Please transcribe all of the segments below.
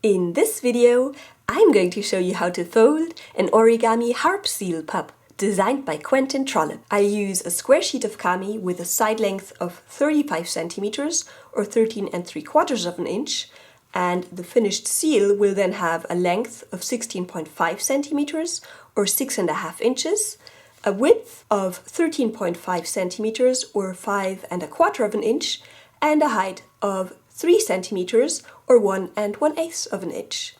In this video, I'm going to show you how to fold an origami Harp Seal Pup designed by Quentin Trollip. I use a square sheet of kami with a side length of 35 centimeters or 13 3/4 of an inch, and the finished seal will then have a length of 16.5 centimeters or 6.5 inches, a width of 13.5 centimeters or 5 1/4 of an inch, and a height of 3 centimeters or 1 1/8 of an inch.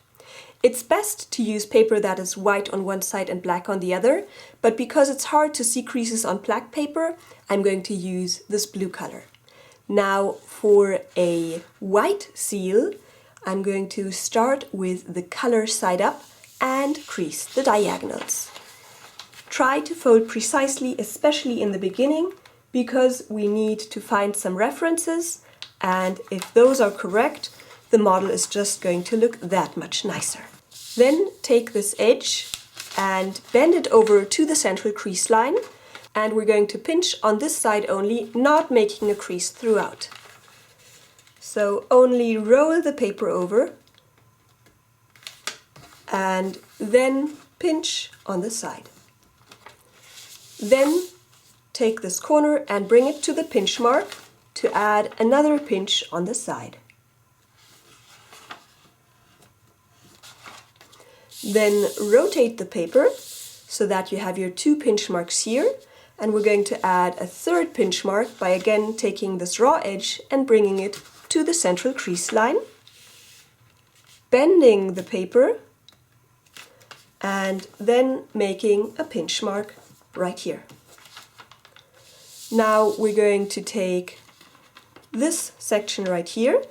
It's best to use paper that is white on one side and black on the other, but because it's hard to see creases on black paper, I'm going to use this blue color. Now for a white seal, I'm going to start with the color side up and crease the diagonals. Try to fold precisely, especially in the beginning, because we need to find some references, and if those are correct, the model is just going to look that much nicer. Then take this edge and bend it over to the central crease line, and we're going to pinch on this side only, not making a crease throughout. So only roll the paper over and then pinch on the side. Then take this corner and bring it to the pinch mark to add another pinch on the side. Then rotate the paper so that you have your two pinch marks here, and we're going to add a third pinch mark by again taking this raw edge and bringing it to the central crease line, bending the paper, and then making a pinch mark right here. Now we're going to take this section right here,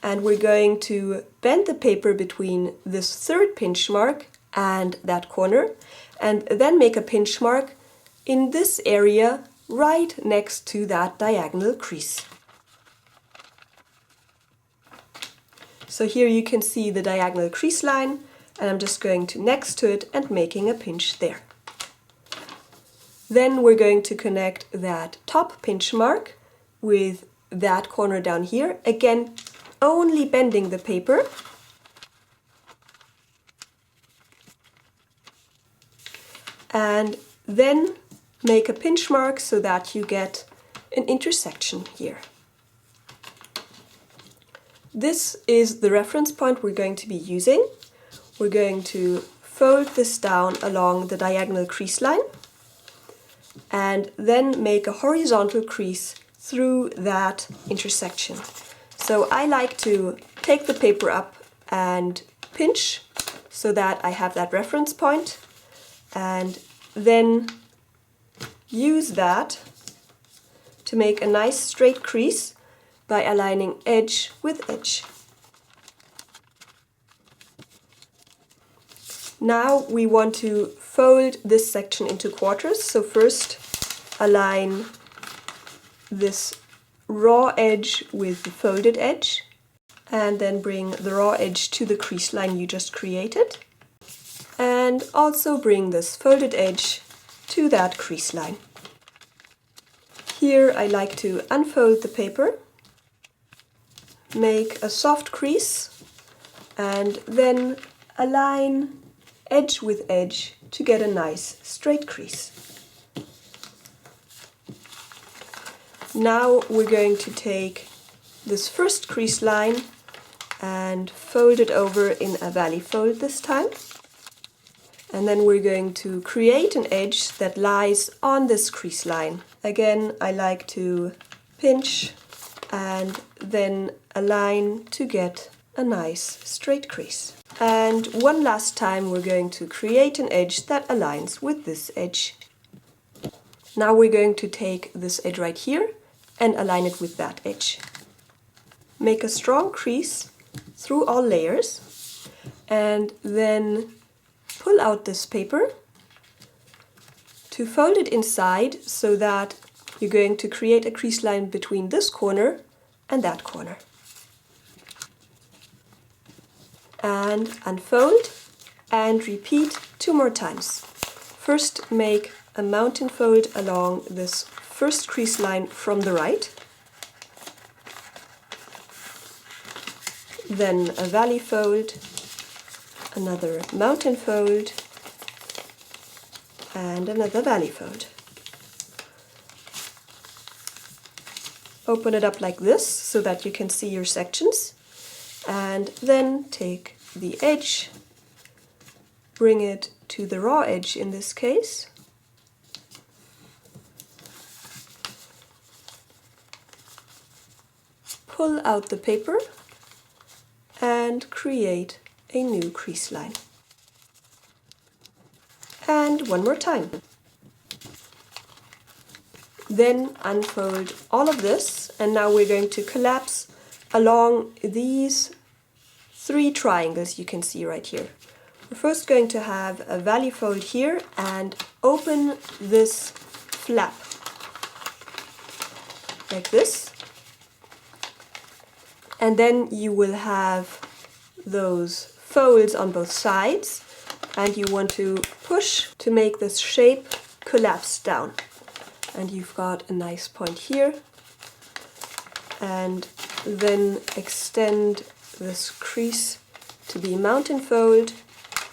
and we're going to bend the paper between this third pinch mark and that corner, and then make a pinch mark in this area right next to that diagonal crease. So here you can see the diagonal crease line, and I'm just going to next to it and making a pinch there. Then we're going to connect that top pinch mark with that corner down here, again only bending the paper, and then make a pinch mark so that you get an intersection here. This is the reference point we're going to be using. We're going to fold this down along the diagonal crease line and then make a horizontal crease through that intersection. So I like to take the paper up and pinch so that I have that reference point, and then use that to make a nice straight crease by aligning edge with edge. Now we want to fold this section into quarters, so first align this raw edge with the folded edge, and then bring the raw edge to the crease line you just created, and also bring this folded edge to that crease line. Here I like to unfold the paper, make a soft crease, and then align edge with edge to get a nice straight crease. Now we're going to take this first crease line and fold it over in a valley fold this time. And then we're going to create an edge that lies on this crease line. Again, I like to pinch and then align to get a nice straight crease. And one last time we're going to create an edge that aligns with this edge. Now we're going to take this edge right here and align it with that edge. Make a strong crease through all layers, and then pull out this paper to fold it inside so that you're going to create a crease line between this corner and that corner. And unfold and repeat 2 more times. First make a mountain fold along this first crease line from the right, then a valley fold, another mountain fold, and another valley fold. Open it up like this so that you can see your sections, and then take the edge, bring it to the raw edge in this case, pull out the paper and create a new crease line. And one more time. Then unfold all of this, and now we're going to collapse along these 3 triangles you can see right here. We're first going to have a valley fold here and open this flap like this. And then you will have those folds on both sides, and you want to push to make this shape collapse down. And you've got a nice point here, and then extend this crease to be mountain fold,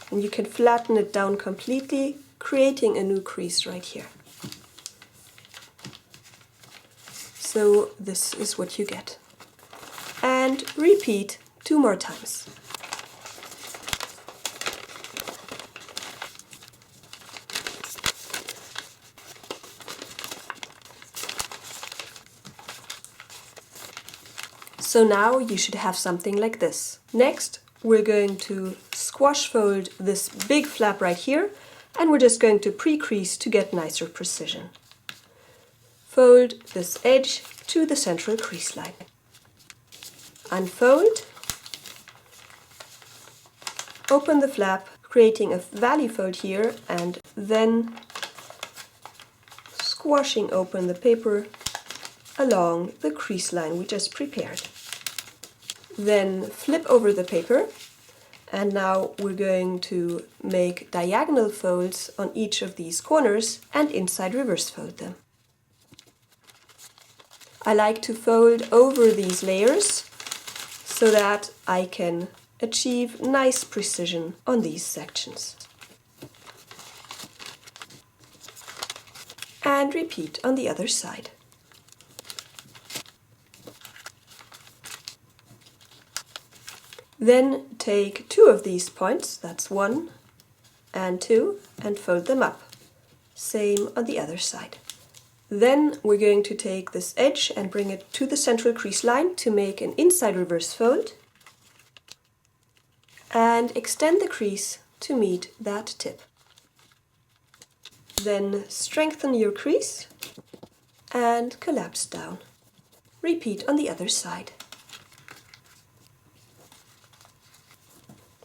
and you can flatten it down completely, creating a new crease right here. So this is what you get. And repeat 2 more times. So now you should have something like this. Next, we're going to squash fold this big flap right here, and we're just going to pre-crease to get nicer precision. Fold this edge to the central crease line. Unfold, open the flap, creating a valley fold here, and then squashing open the paper along the crease line we just prepared. Then flip over the paper, and now we're going to make diagonal folds on each of these corners and inside reverse fold them. I like to fold over these layers so that I can achieve nice precision on these sections. And repeat on the other side. Then take 2 of these points, that's 1 and 2, and fold them up. Same on the other side. Then we're going to take this edge and bring it to the central crease line to make an inside reverse fold, and extend the crease to meet that tip. Then strengthen your crease and collapse down. Repeat on the other side.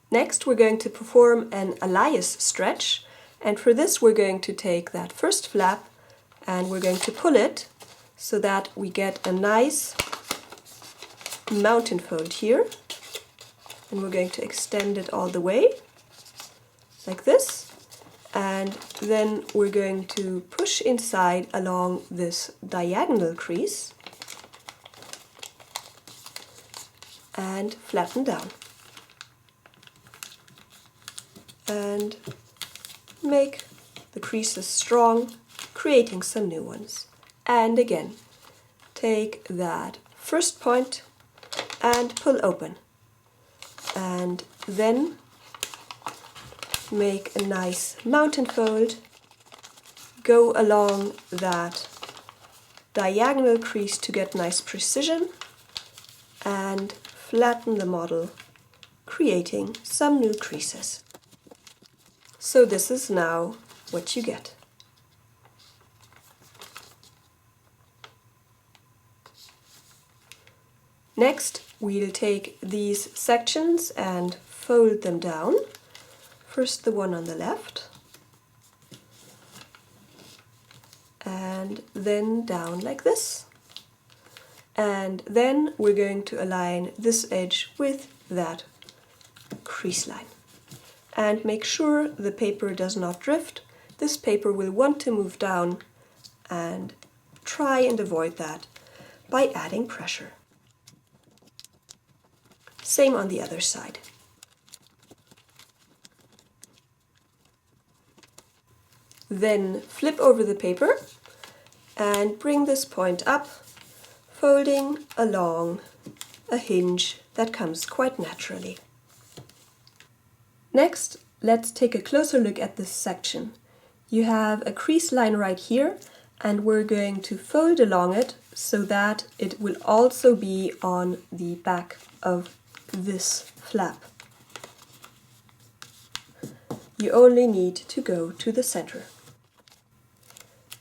Next, we're going to perform an Elias stretch, and for this we're going to take that first flap and we're going to pull it so that we get a nice mountain fold here, and we're going to extend it all the way like this, and then we're going to push inside along this diagonal crease and flatten down. And make the creases strong, creating some new ones. And again, take that first point and pull open, and then make a nice mountain fold, go along that diagonal crease to get nice precision, and flatten the model, creating some new creases. So this is now what you get. Next, we'll take these sections and fold them down. First the one on the left, and then down like this. And then we're going to align this edge with that crease line. And make sure the paper does not drift. This paper will want to move down, and try and avoid that by adding pressure. Same on the other side. Then flip over the paper and bring this point up, folding along a hinge that comes quite naturally. Next, let's take a closer look at this section. You have a crease line right here, and we're going to fold along it so that it will also be on the back of this flap. You only need to go to the center.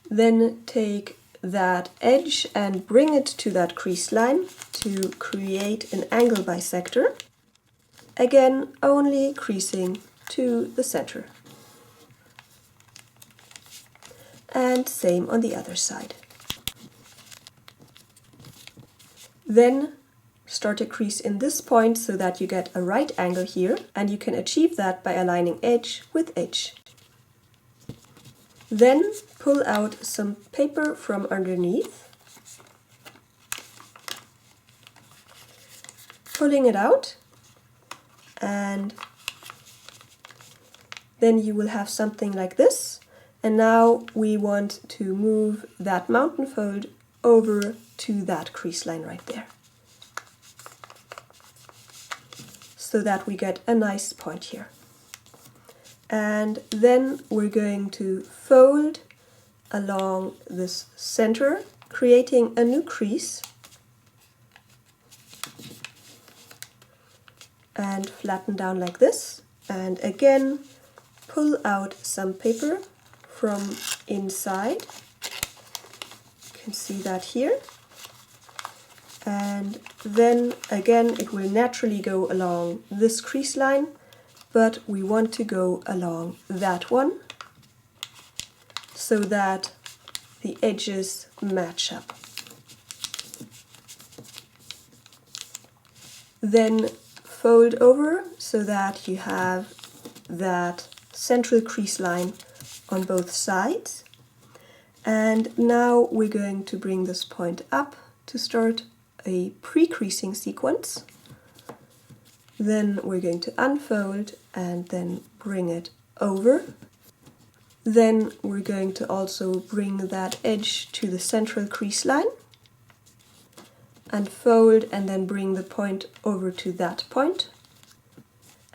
Then take that edge and bring it to that crease line to create an angle bisector. Again, only creasing to the center. And same on the other side. Then start a crease in this point so that you get a right angle here, and you can achieve that by aligning edge with edge. Then pull out some paper from underneath, pulling it out, and then you will have something like this. And now we want to move that mountain fold over to that crease line right there, so that we get a nice point here. And then we're going to fold along this center, creating a new crease, and flatten down like this. And again, pull out some paper from inside. You can see that here. And then again, it will naturally go along this crease line, but we want to go along that one so that the edges match up. Then fold over so that you have that central crease line on both sides. And now we're going to bring this point up to start a pre-creasing sequence. Then we're going to unfold and then bring it over. Then we're going to also bring that edge to the central crease line, unfold and then bring the point over to that point.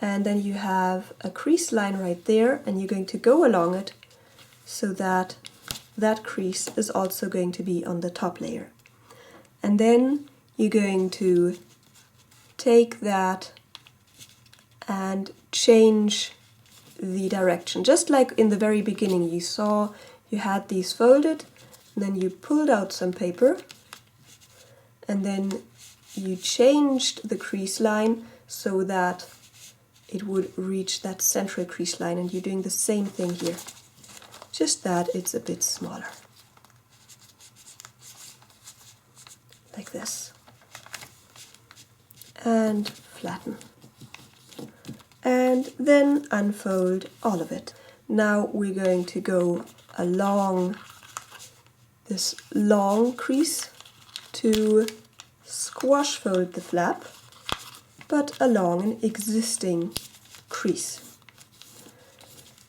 And then you have a crease line right there, and you're going to go along it so that that crease is also going to be on the top layer. And then you're going to take that and change the direction. Just like in the very beginning, you saw you had these folded, and then you pulled out some paper, and then you changed the crease line so that it would reach that central crease line, and you're doing the same thing here, just that it's a bit smaller, like this, and flatten, and then unfold all of it. Now we're going to go along this long crease to squash fold the flap, but along an existing crease.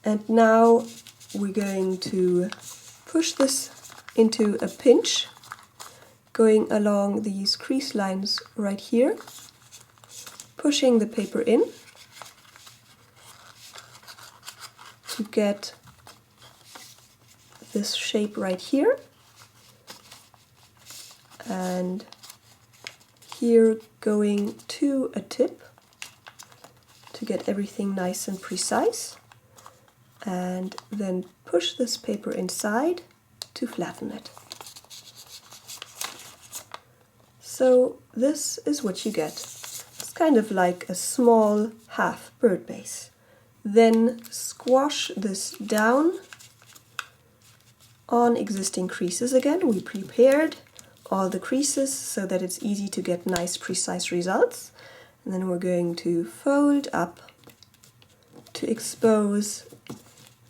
And now we're going to push this into a pinch, going along these crease lines right here, pushing the paper in to get this shape right here, and here going to a tip to get everything nice and precise, and then push this paper inside to flatten it. So this is what you get. It's kind of like a small half bird base. Then squash this down on existing creases again. We prepared all the creases so that it's easy to get nice precise results. And then we're going to fold up to expose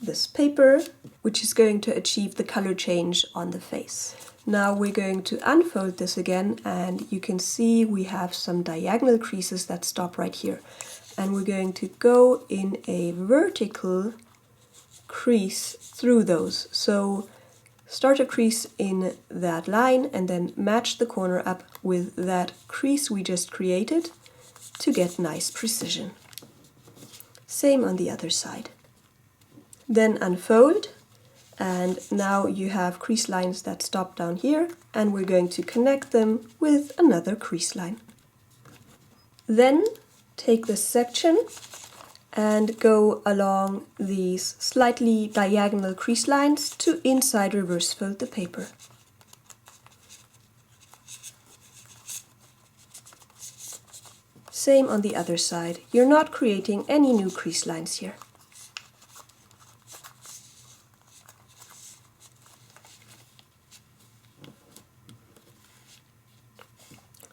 this paper which is going to achieve the color change on the face. Now we're going to unfold this again, and you can see we have some diagonal creases that stop right here. And we're going to go in a vertical crease through those. So start a crease in that line and then match the corner up with that crease we just created to get nice precision. Same on the other side. Then unfold, and now you have crease lines that stop down here, and we're going to connect them with another crease line. Then take this section and go along these slightly diagonal crease lines to inside reverse fold the paper. Same on the other side. You're not creating any new crease lines here.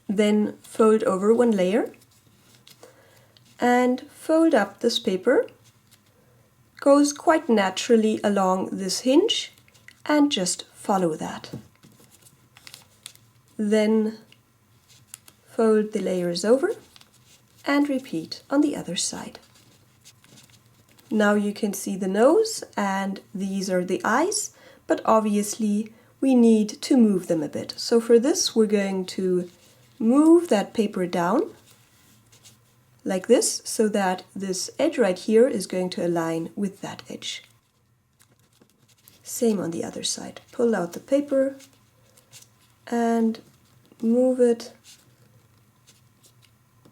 Then fold over one layer and fold up this paper. Goes quite naturally along this hinge and just follow that. Then fold the layers over and repeat on the other side. Now you can see the nose and these are the eyes, but obviously we need to move them a bit. So for this we're going to move that paper down like this, so that this edge right here is going to align with that edge. Same on the other side. Pull out the paper and move it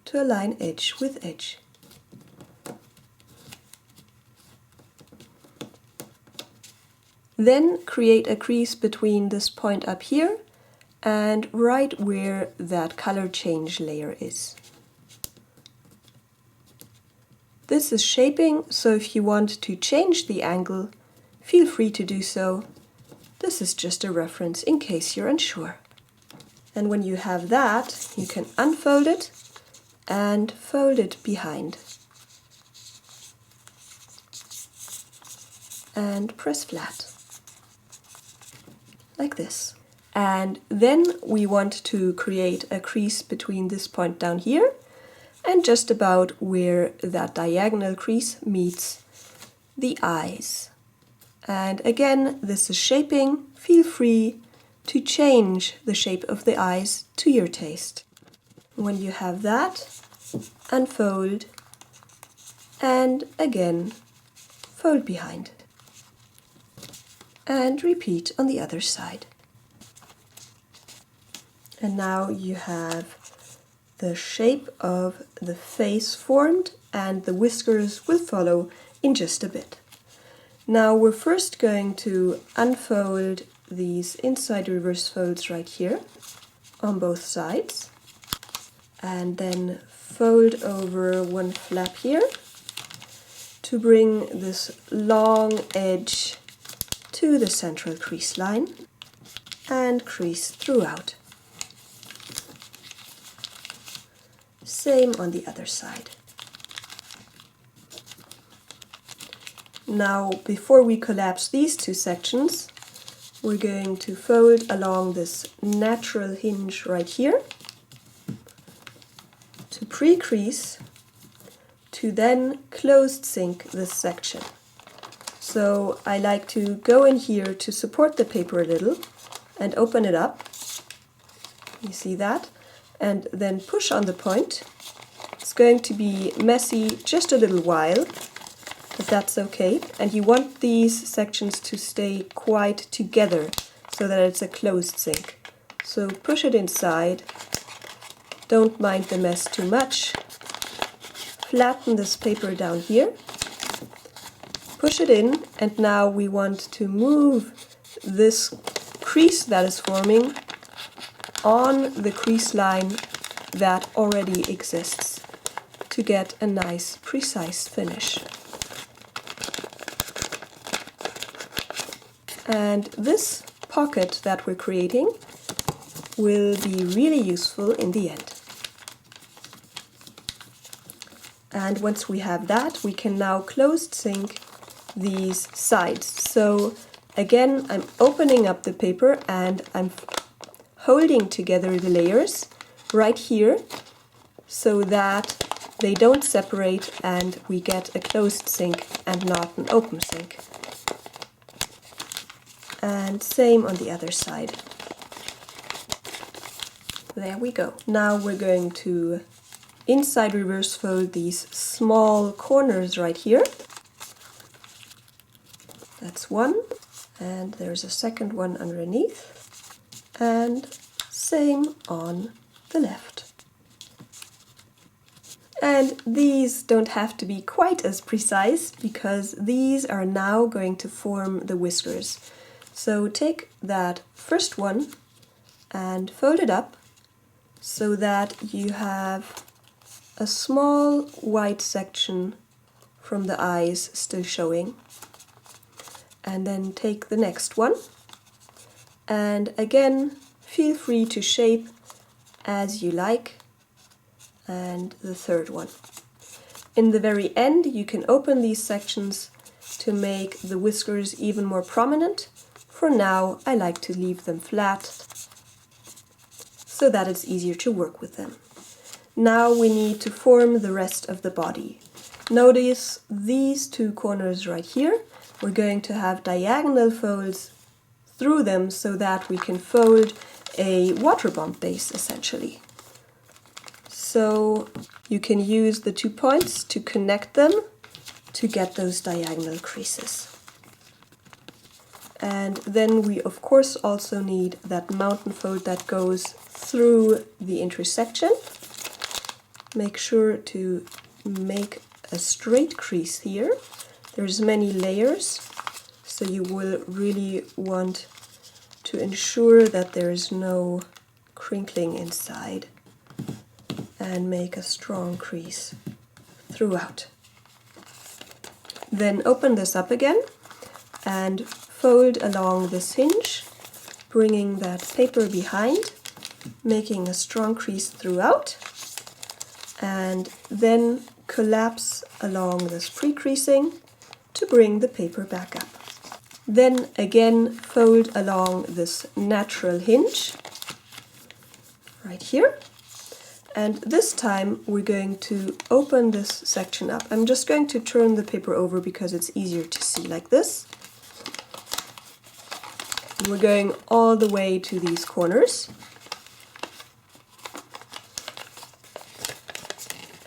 to align edge with edge. Then create a crease between this point up here and right where that color change layer is. This is shaping, so if you want to change the angle, feel free to do so. This is just a reference in case you're unsure. And when you have that, you can unfold it and fold it behind. And press flat. Like this. And then we want to create a crease between this point down here and just about where that diagonal crease meets the eyes. And again, this is shaping. Feel free to change the shape of the eyes to your taste. When you have that, unfold and again fold behind. And repeat on the other side. And now you have the shape of the face formed, and the whiskers will follow in just a bit. Now we're first going to unfold these inside reverse folds right here on both sides, and then fold over one flap here to bring this long edge to the central crease line and crease throughout. Same on the other side. Now, before we collapse these two sections, we're going to fold along this natural hinge right here to pre-crease, to then closed sink this section. So I like to go in here to support the paper a little and open it up. You see that? And then push on the point. It's going to be messy just a little while, but that's okay. And you want these sections to stay quite together so that it's a closed sink. So push it inside. Don't mind the mess too much. Flatten this paper down here. Push it in, and now we want to move this crease that is forming on the crease line that already exists to get a nice, precise finish. And this pocket that we're creating will be really useful in the end. And once we have that, we can now closed sink these sides. So again, I'm opening up the paper and I'm holding together the layers right here so that they don't separate and we get a closed sink and not an open sink. And same on the other side. There we go. Now we're going to inside reverse fold these small corners right here. That's one, and there's a second one underneath, and same on the left. And these don't have to be quite as precise because these are now going to form the whiskers. So take that first one and fold it up so that you have a small white section from the eyes still showing. And then take the next one and again feel free to shape as you like, and the third one. In the very end you can open these sections to make the whiskers even more prominent. For now I like to leave them flat so that it's easier to work with them. Now we need to form the rest of the body. Notice these two corners right here. We're going to have diagonal folds through them so that we can fold a water bomb base essentially. So you can use the 2 points to connect them to get those diagonal creases. And then we of course also need that mountain fold that goes through the intersection. Make sure to make a straight crease here. There's many layers, so you will really want to ensure that there is no crinkling inside, and make a strong crease throughout. Then open this up again and fold along this hinge, bringing that paper behind, making a strong crease throughout, and then collapse along this pre-creasing to bring the paper back up. Then again fold along this natural hinge right here, and this time we're going to open this section up. I'm just going to turn the paper over because it's easier to see like this. And we're going all the way to these corners.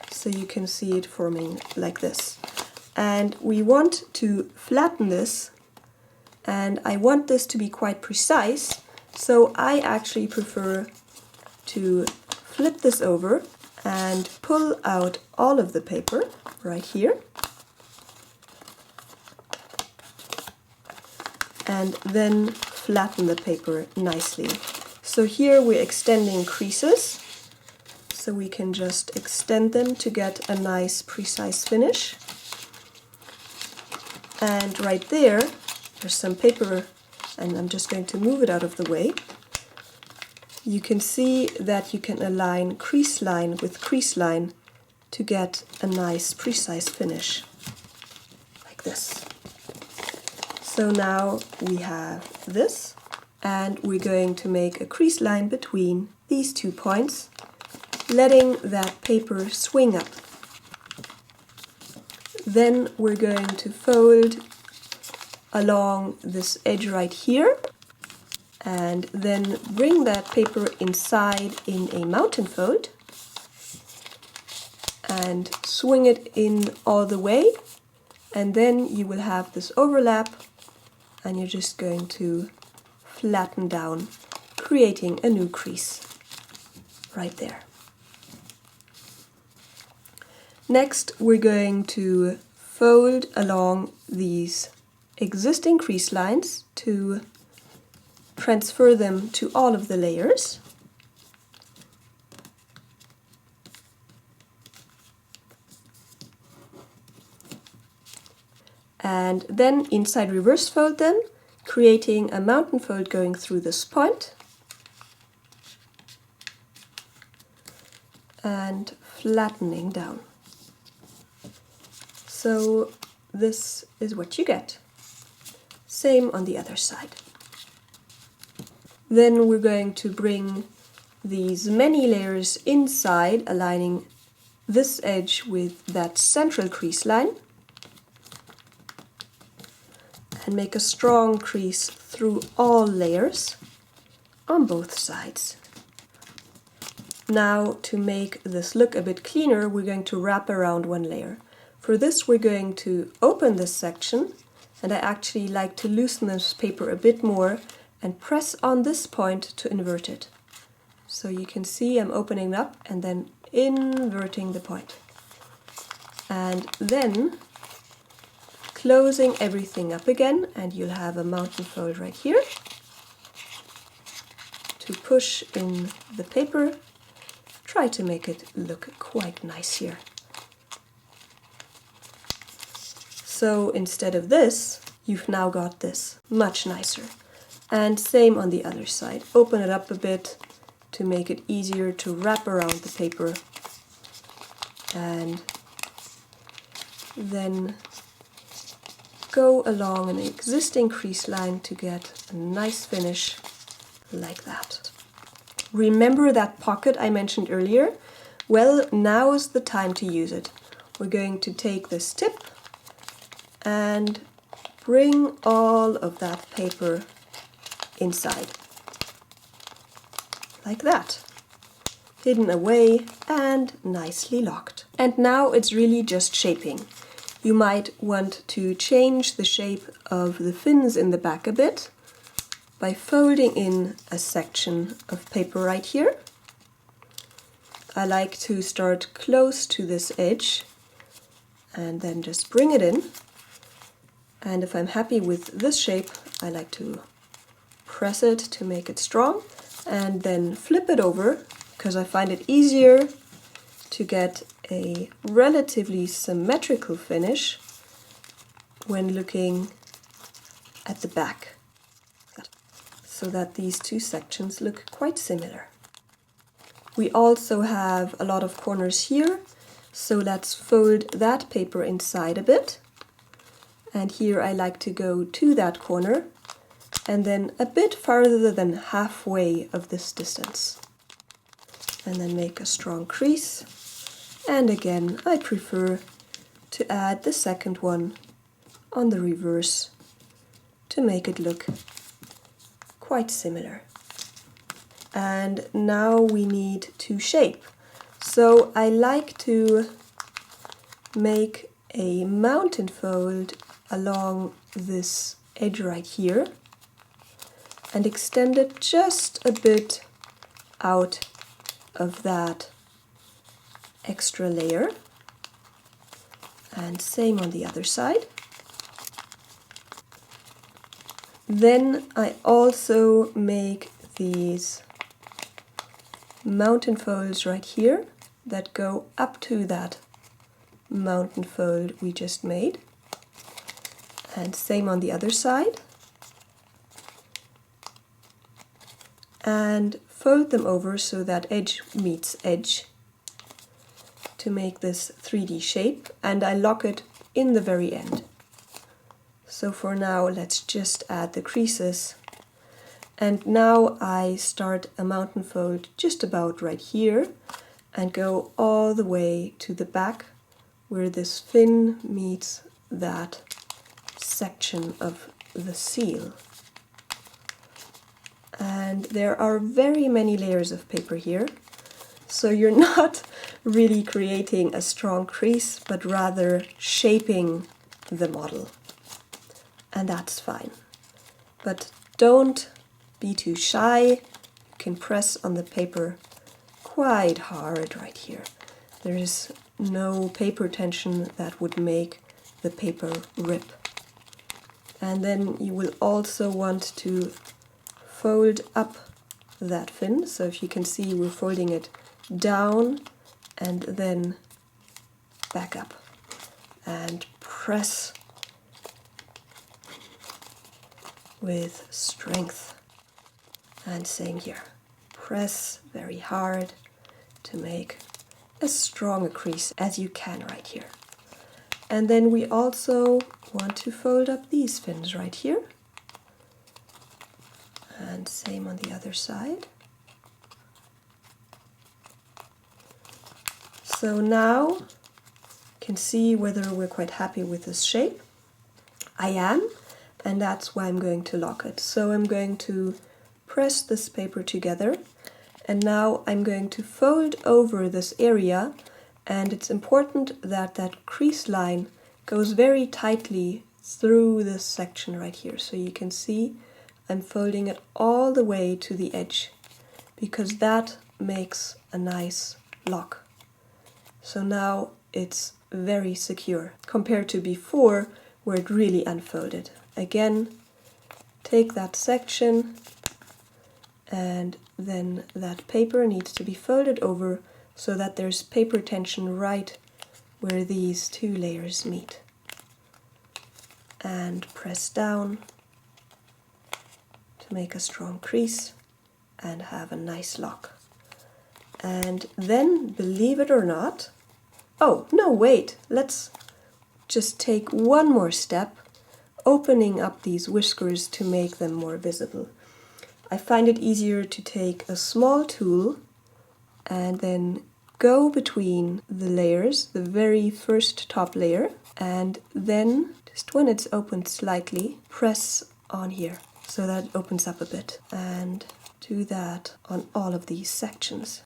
So you can see it forming like this. And we want to flatten this, and I want this to be quite precise, so I actually prefer to flip this over and pull out all of the paper right here, and then flatten the paper nicely. So here we're extending creases, so we can just extend them to get a nice precise finish. And right there, there's some paper, and I'm just going to move it out of the way. You can see that you can align crease line with crease line to get a nice precise finish, like this. So now we have this, and we're going to make a crease line between these 2 points, letting that paper swing up. Then we're going to fold along this edge right here, and then bring that paper inside in a mountain fold and swing it in all the way, and then you will have this overlap, and you're just going to flatten down, creating a new crease right there. Next we're going to fold along these existing crease lines to transfer them to all of the layers. And then inside reverse fold them, creating a mountain fold going through this point and flattening down. So this is what you get. Same on the other side. Then we're going to bring these many layers inside, aligning this edge with that central crease line, and make a strong crease through all layers on both sides. Now, to make this look a bit cleaner, we're going to wrap around one layer. For this, we're going to open this section, and I actually like to loosen this paper a bit more and press on this point to invert it. So you can see I'm opening up and then inverting the point. And then closing everything up again, and you'll have a mountain fold right here to push in the paper. Try to make it look quite nice here. So instead of this, you've now got this, much nicer. And same on the other side. Open it up a bit to make it easier to wrap around the paper. And then go along an existing crease line to get a nice finish like that. Remember that pocket I mentioned earlier? Well, now is the time to use it. We're going to take this tip and bring all of that paper inside. Like that. Hidden away and nicely locked. And now it's really just shaping. You might want to change the shape of the fins in the back a bit by folding in a section of paper right here. I like to start close to this edge and then just bring it in. And if I'm happy with this shape, I like to press it to make it strong and then flip it over, because I find it easier to get a relatively symmetrical finish when looking at the back, so that these two sections look quite similar. We also have a lot of corners here, so let's fold that paper inside a bit. And here I like to go to that corner and then a bit farther than halfway of this distance. And then make a strong crease. And again, I prefer to add the second one on the reverse to make it look quite similar. And now we need to shape. So I like to make a mountain fold along this edge right here and extend it just a bit out of that extra layer, and same on the other side. Then I also make these mountain folds right here that go up to that mountain fold we just made, and same on the other side, and fold them over so that edge meets edge to make this 3D shape, and I lock it in the very end. So for now, let's just add the creases. And now I start a mountain fold just about right here and go all the way to the back where this fin meets that section of the seal. And there are very many layers of paper here, so you're not really creating a strong crease, but rather shaping the model. And that's fine. But don't be too shy. You can press on the paper quite hard right here. There is no paper tension that would make the paper rip. And then you will also want to fold up that fin. So if you can see, we're folding it down and then back up. And press with strength. And same here. Press very hard to make as strong a crease as you can right here. And then we also want to fold up these fins right here. And same on the other side. So now you can see whether we're quite happy with this shape. I am, and that's why I'm going to lock it. So I'm going to press this paper together, and now I'm going to fold over this area, and it's important that that crease line goes very tightly through this section right here. So you can see I'm folding it all the way to the edge, because that makes a nice lock. So now it's very secure compared to before where it really unfolded. Again, take that section, and then that paper needs to be folded over so that there's paper tension right where these two layers meet. And press down to make a strong crease and have a nice lock. And then, believe it or not, oh no, wait, let's just take one more step, opening up these whiskers to make them more visible. I find it easier to take a small tool and then go between the layers, the very first top layer, and then just when it's opened slightly, press on here so that it opens up a bit, and do that on all of these sections.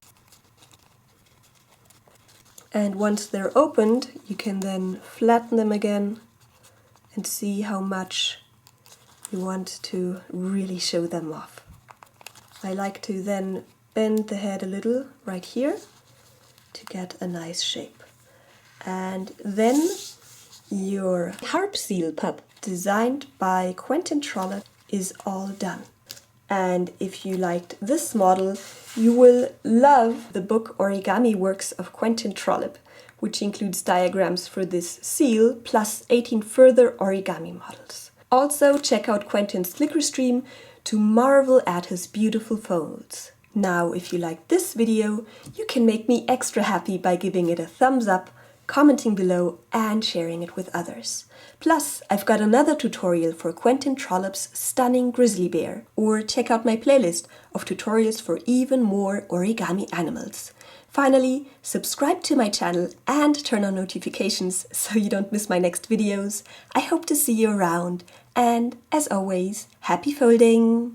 And once they're opened, you can then flatten them again and see how much you want to really show them off. I like to then bend the head a little right here to get a nice shape. And then your Harp Seal Pup, designed by Quentin Trollip, is all done. And if you liked this model, you will love the book Origami Works of Quentin Trollip, which includes diagrams for this seal plus 18 further origami models. Also check out Quentin's Flickr stream to marvel at his beautiful folds. Now, if you liked this video, you can make me extra happy by giving it a thumbs up, commenting below, and sharing it with others. Plus, I've got another tutorial for Quentin Trollip's stunning grizzly bear, or check out my playlist of tutorials for even more origami animals. Finally, subscribe to my channel and turn on notifications so you don't miss my next videos. I hope to see you around, and as always, happy folding!